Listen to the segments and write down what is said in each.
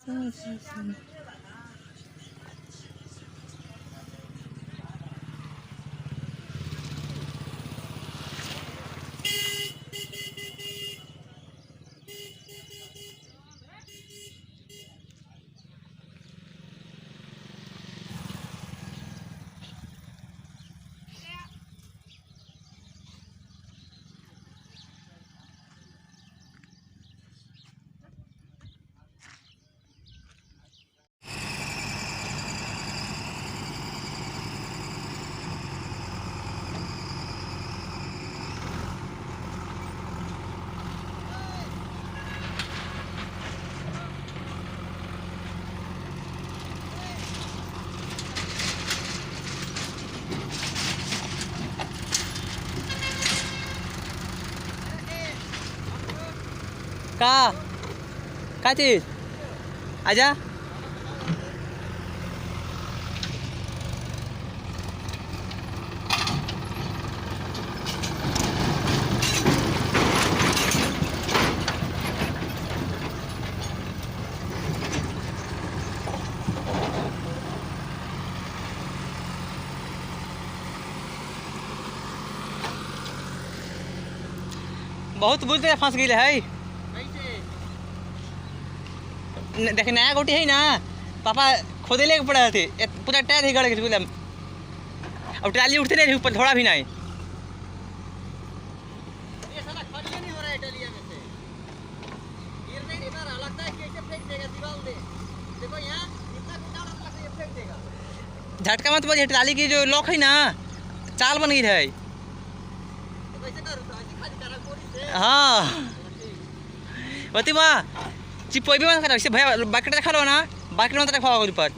का चीज आजा। बहुत बुझते फंस गई है। देखे नया गोटी है ना, पापा खोदे लेके पड़ा थे, पूरा टायर ही गड़ गया। अब ट्राली उठते नहीं ऊपर, थोड़ा भी नहीं। ये साला खड़िया नहीं हो रहा है टलिया में से, गिरने नहीं पा रहा, लगता है कि ऐसे फेंक देगा दीवार पे। देखो यहाँ इतना टूटा लगता है, ये फेंक देगा। झटका मत बजे, ट्राली की जो लॉक है ना चाल बन गई है। तो कैसे करूँ, ऐसे खाली करा गोली से। हाँ होती माँ चिपोई भी मत करो, इसे भैया बाकेट रखा लो ना, बाकेट मत रखा होगा ऊपर।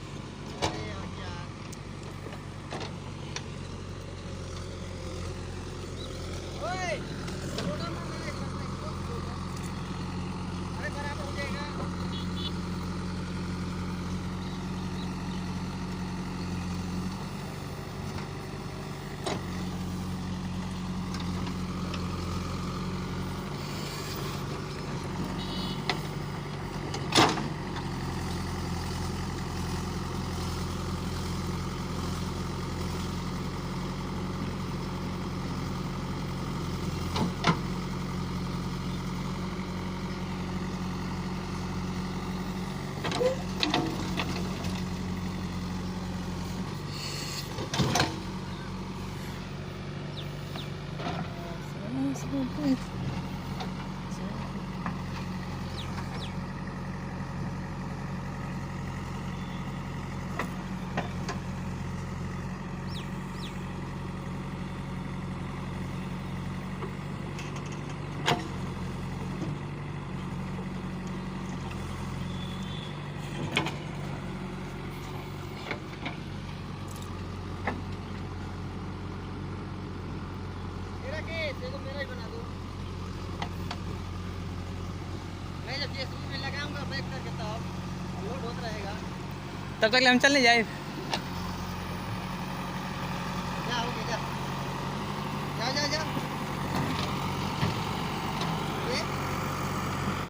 देखो मेरा ही बना दो, मैं जब जेसीबी में लगाऊंगा बैक करके तब लोड होता रहेगा, तब तक हम चल नहीं जाए।